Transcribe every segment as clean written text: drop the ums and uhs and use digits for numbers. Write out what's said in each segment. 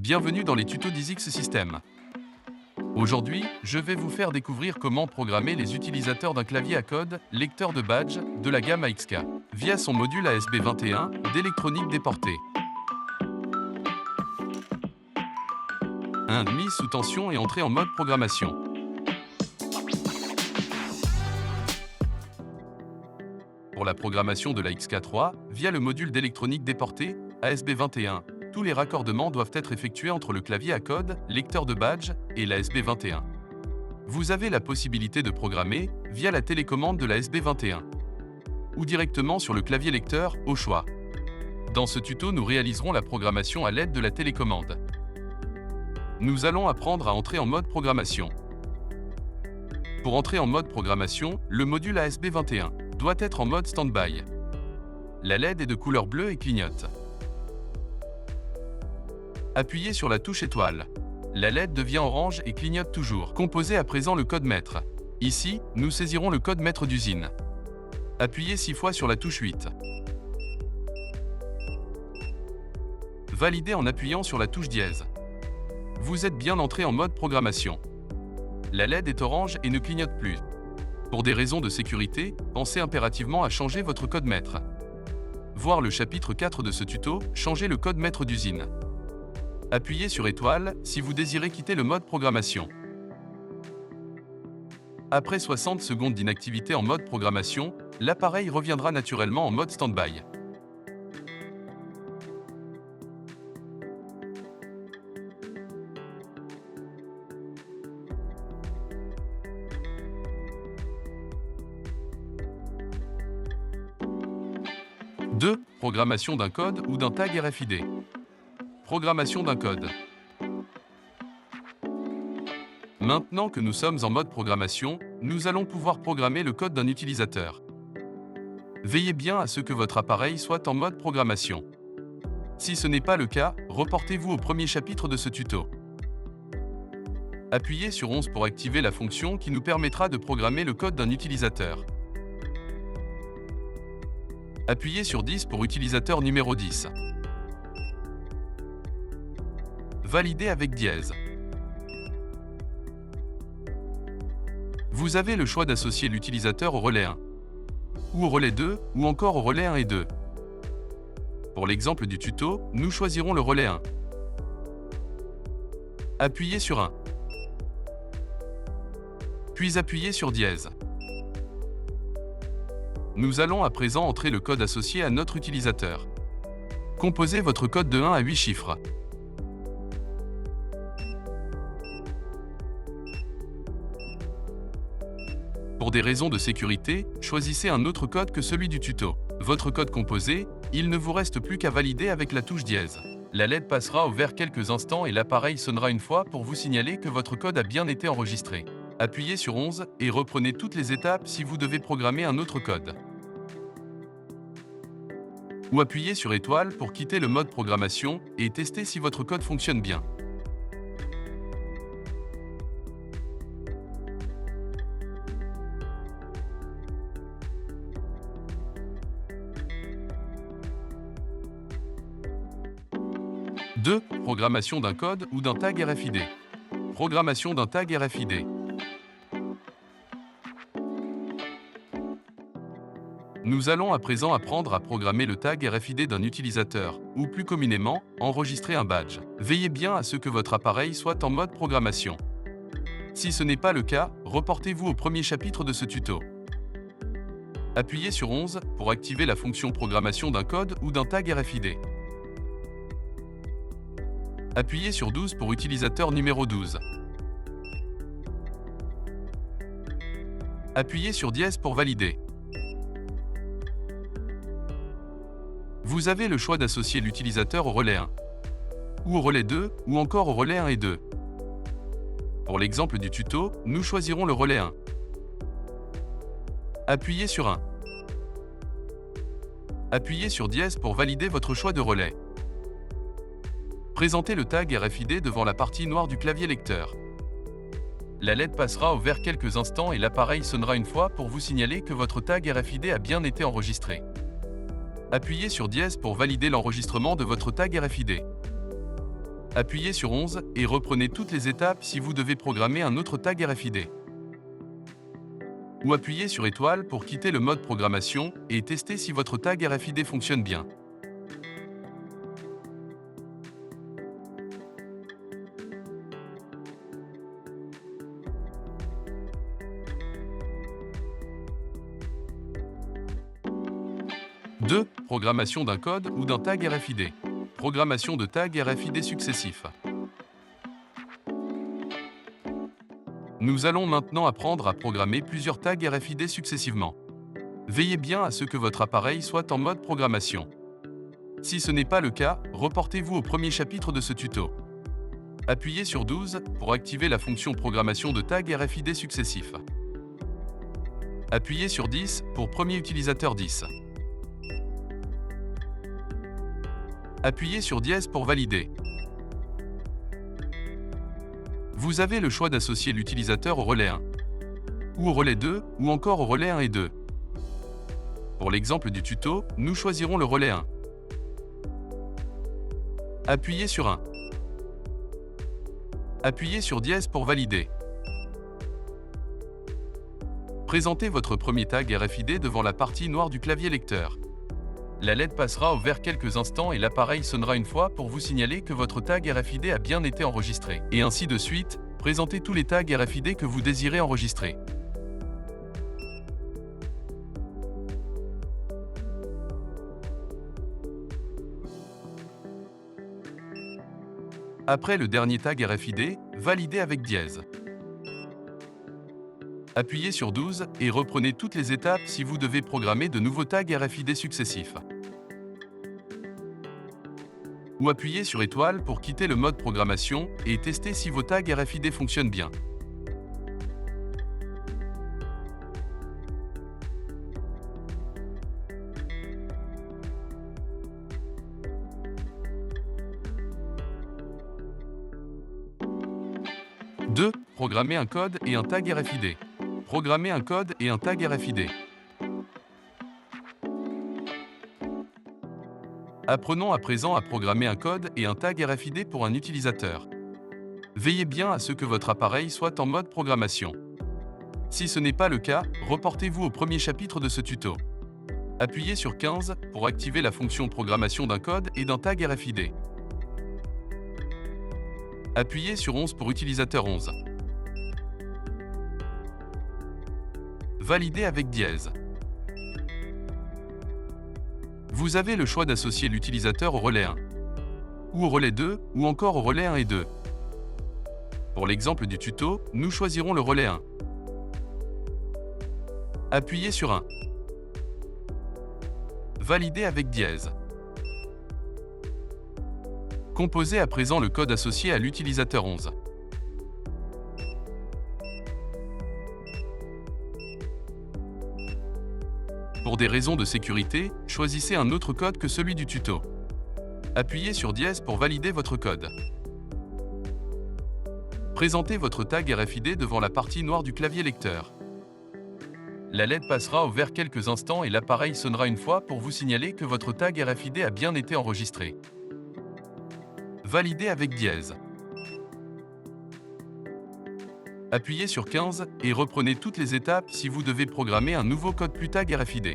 Bienvenue dans les tutos d'Isix System. Aujourd'hui, je vais vous faire découvrir comment programmer les utilisateurs d'un clavier à code lecteur de badge de la gamme AXK via son module ASB21 d'électronique déportée. Mise sous tension et entrée en mode programmation. Pour la programmation de la XK3, via le module d'électronique déportée ASB21, tous les raccordements doivent être effectués entre le clavier à code lecteur de badge et la SB21. Vous avez la possibilité de programmer via la télécommande de la SB21 ou directement sur le clavier lecteur au choix. Dans ce tuto, nous réaliserons la programmation à l'aide de la télécommande. Nous allons apprendre à entrer en mode programmation. Pour entrer en mode programmation, le module ASB21 doit être en mode stand-by. La LED est de couleur bleue et clignote. Appuyez sur la touche étoile. La LED devient orange et clignote toujours. Composez à présent le code maître. Ici, nous saisirons le code maître d'usine. Appuyez 6 fois sur la touche 8. Validez en appuyant sur la touche dièse. Vous êtes bien entré en mode programmation. La LED est orange et ne clignote plus. Pour des raisons de sécurité, pensez impérativement à changer votre code maître. Voir le chapitre 4 de ce tuto, changer le code maître d'usine. Appuyez sur étoile si vous désirez quitter le mode programmation. Après 60 secondes d'inactivité en mode programmation, l'appareil reviendra naturellement en mode stand-by. Programmation d'un code ou d'un tag RFID. Programmation d'un code. Maintenant que nous sommes en mode programmation, nous allons pouvoir programmer le code d'un utilisateur. Veillez bien à ce que votre appareil soit en mode programmation. Si ce n'est pas le cas, reportez-vous au premier chapitre de ce tuto. Appuyez sur 11 pour activer la fonction qui nous permettra de programmer le code d'un utilisateur. Appuyez sur 10 pour utilisateur numéro 10. Validez avec dièse. Vous avez le choix d'associer l'utilisateur au relais 1, ou au relais 2, ou encore au relais 1 et 2. Pour l'exemple du tuto, nous choisirons le relais 1. Appuyez sur 1. Puis appuyez sur dièse. Nous allons à présent entrer le code associé à notre utilisateur. Composez votre code de 1 à 8 chiffres. Pour des raisons de sécurité, choisissez un autre code que celui du tuto. Votre code composé, il ne vous reste plus qu'à valider avec la touche dièse. La LED passera au vert quelques instants et l'appareil sonnera une fois pour vous signaler que votre code a bien été enregistré. Appuyez sur 11 et reprenez toutes les étapes si vous devez programmer un autre code. Ou appuyez sur étoile pour quitter le mode programmation et tester si votre code fonctionne bien. Programmation d'un code ou d'un tag RFID. Programmation d'un tag RFID. Nous allons à présent apprendre à programmer le tag RFID d'un utilisateur, ou plus communément, enregistrer un badge. Veillez bien à ce que votre appareil soit en mode programmation. Si ce n'est pas le cas, reportez-vous au premier chapitre de ce tuto. Appuyez sur 11 pour activer la fonction programmation d'un code ou d'un tag RFID. Appuyez sur 12 pour utilisateur numéro 12. Appuyez sur dièse pour valider. Vous avez le choix d'associer l'utilisateur au relais 1, ou au relais 2, ou encore au relais 1 et 2. Pour l'exemple du tuto, nous choisirons le relais 1. Appuyez sur 1. Appuyez sur dièse pour valider votre choix de relais. Présentez le tag RFID devant la partie noire du clavier lecteur. La LED passera au vert quelques instants et l'appareil sonnera une fois pour vous signaler que votre tag RFID a bien été enregistré. Appuyez sur dièse pour valider l'enregistrement de votre tag RFID. Appuyez sur 11 et reprenez toutes les étapes si vous devez programmer un autre tag RFID. Ou appuyez sur étoile pour quitter le mode programmation et tester si votre tag RFID fonctionne bien. « 2. Programmation d'un code ou d'un tag RFID. Programmation de tags RFID successifs. Nous allons maintenant apprendre à programmer plusieurs tags RFID successivement. Veillez bien à ce que votre appareil soit en mode programmation. Si ce n'est pas le cas, reportez-vous au premier chapitre de ce tuto. Appuyez sur 12 pour activer la fonction programmation de tags RFID successifs. Appuyez sur 10 pour premier utilisateur 10. Appuyez sur dièse pour valider. Vous avez le choix d'associer l'utilisateur au relais 1, ou au relais 2, ou encore au relais 1 et 2. Pour l'exemple du tuto, nous choisirons le relais 1. Appuyez sur 1. Appuyez sur dièse pour valider. Présentez votre premier tag RFID devant la partie noire du clavier lecteur. La LED passera au vert quelques instants et l'appareil sonnera une fois pour vous signaler que votre tag RFID a bien été enregistré. Et ainsi de suite, présentez tous les tags RFID que vous désirez enregistrer. Après le dernier tag RFID, validez avec dièse. Appuyez sur 12 et reprenez toutes les étapes si vous devez programmer de nouveaux tags RFID successifs. Ou appuyez sur étoile pour quitter le mode programmation et tester si vos tags RFID fonctionnent bien. « 2. Programmer un code et un tag RFID. Programmer un code et un tag RFID. Apprenons à présent à programmer un code et un tag RFID pour un utilisateur. Veillez bien à ce que votre appareil soit en mode programmation. Si ce n'est pas le cas, reportez-vous au premier chapitre de ce tuto. Appuyez sur 15 pour activer la fonction programmation d'un code et d'un tag RFID. Appuyez sur 11 pour utilisateur 11. Validez avec dièse. Vous avez le choix d'associer l'utilisateur au relais 1, ou au relais 2, ou encore au relais 1 et 2. Pour l'exemple du tuto, nous choisirons le relais 1. Appuyez sur 1. Validez avec dièse. Composez à présent le code associé à l'utilisateur 11. Pour des raisons de sécurité, choisissez un autre code que celui du tuto. Appuyez sur dièse pour valider votre code. Présentez votre tag RFID devant la partie noire du clavier lecteur. La LED passera au vert quelques instants et l'appareil sonnera une fois pour vous signaler que votre tag RFID a bien été enregistré. Validez avec dièse. Appuyez sur 15 et reprenez toutes les étapes si vous devez programmer un nouveau code plus tag RFID.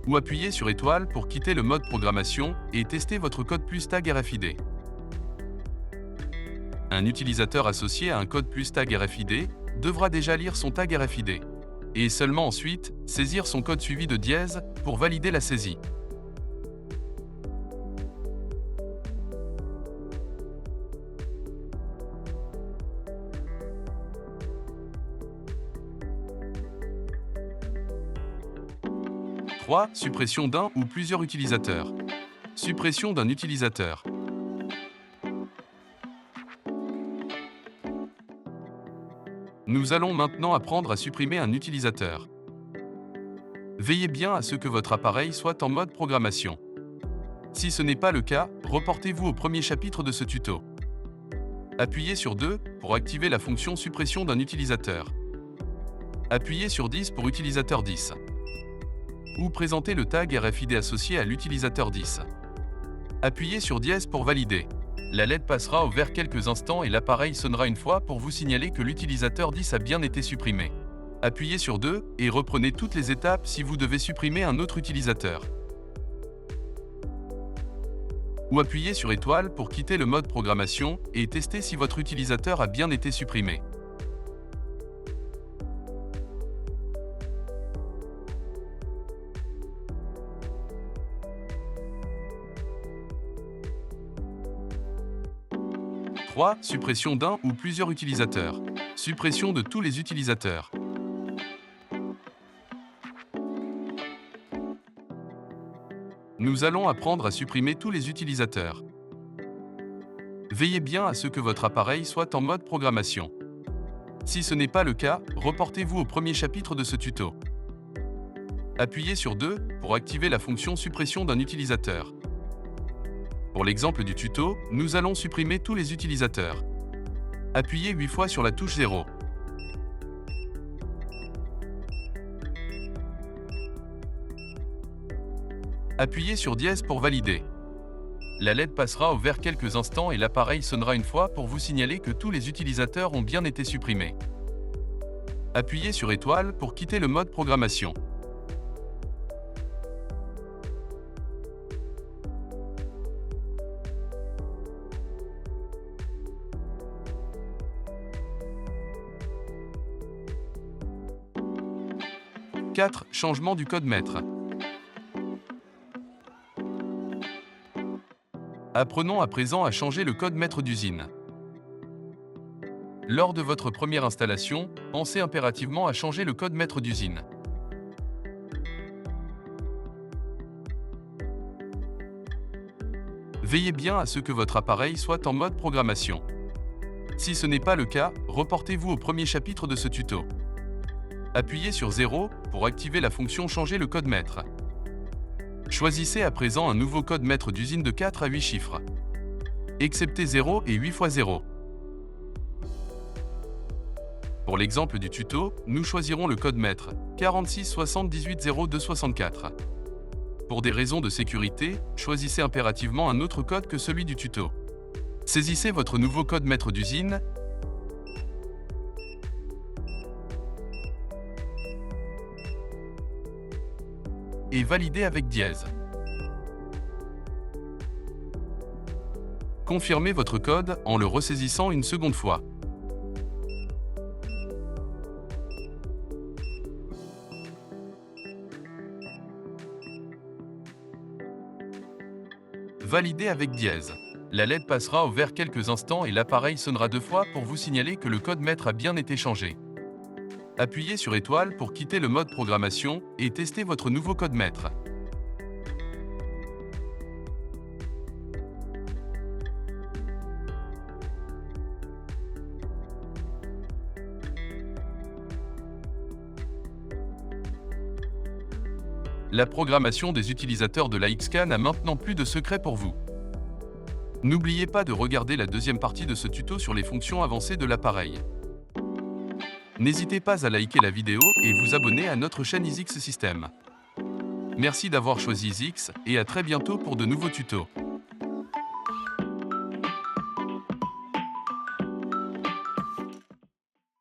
Ou appuyez sur étoile pour quitter le mode programmation et tester votre code plus tag RFID. Un utilisateur associé à un code plus tag RFID devra déjà lire son tag RFID et seulement ensuite saisir son code suivi de dièse pour valider la saisie. « 3. Suppression d'un ou plusieurs utilisateurs. Suppression d'un utilisateur. Nous allons maintenant apprendre à supprimer un utilisateur. Veillez bien à ce que votre appareil soit en mode programmation. Si ce n'est pas le cas, reportez-vous au premier chapitre de ce tuto. Appuyez sur 2 pour activer la fonction suppression d'un utilisateur. Appuyez sur 10 pour utilisateur 10. Ou présentez le tag RFID associé à l'utilisateur 10. Appuyez sur dièse pour valider. La LED passera au vert quelques instants et l'appareil sonnera une fois pour vous signaler que l'utilisateur 10 a bien été supprimé. Appuyez sur 2 et reprenez toutes les étapes si vous devez supprimer un autre utilisateur. Ou appuyez sur étoile pour quitter le mode programmation et tester si votre utilisateur a bien été supprimé. « 3. Suppression d'un ou plusieurs utilisateurs. Suppression de tous les utilisateurs. Nous allons apprendre à supprimer tous les utilisateurs. Veillez bien à ce que votre appareil soit en mode programmation. Si ce n'est pas le cas, reportez-vous au premier chapitre de ce tuto. Appuyez sur 2 pour activer la fonction suppression d'un utilisateur. Pour l'exemple du tuto, nous allons supprimer tous les utilisateurs. Appuyez 8 fois sur la touche 0. Appuyez sur dièse pour valider. La LED passera au vert quelques instants et l'appareil sonnera une fois pour vous signaler que tous les utilisateurs ont bien été supprimés. Appuyez sur étoile pour quitter le mode programmation. « 4. Changement du code maître. Apprenons à présent à changer le code maître d'usine. Lors de votre première installation, pensez impérativement à changer le code maître d'usine. Veillez bien à ce que votre appareil soit en mode programmation. Si ce n'est pas le cas, reportez-vous au premier chapitre de ce tuto. Appuyez sur 0 pour activer la fonction changer le code maître. Choisissez à présent un nouveau code maître d'usine de 4 à 8 chiffres, excepté 0 et 8 fois 0. Pour l'exemple du tuto, nous choisirons le code maître 46 78 02 64. Pour des raisons de sécurité, choisissez impérativement un autre code que celui du tuto. Saisissez votre nouveau code maître d'usine et validez avec dièse. Confirmez votre code en le ressaisissant une seconde fois. Validez avec dièse. La LED passera au vert quelques instants et l'appareil sonnera 2 fois pour vous signaler que le code maître a bien été changé. Appuyez sur étoile pour quitter le mode programmation et tester votre nouveau code maître. La programmation des utilisateurs de la XK n'a maintenant plus de secret pour vous. N'oubliez pas de regarder la deuxième partie de ce tuto sur les fonctions avancées de l'appareil. N'hésitez pas à liker la vidéo et vous abonner à notre chaîne EasyX System. Merci d'avoir choisi EasyX et à très bientôt pour de nouveaux tutos.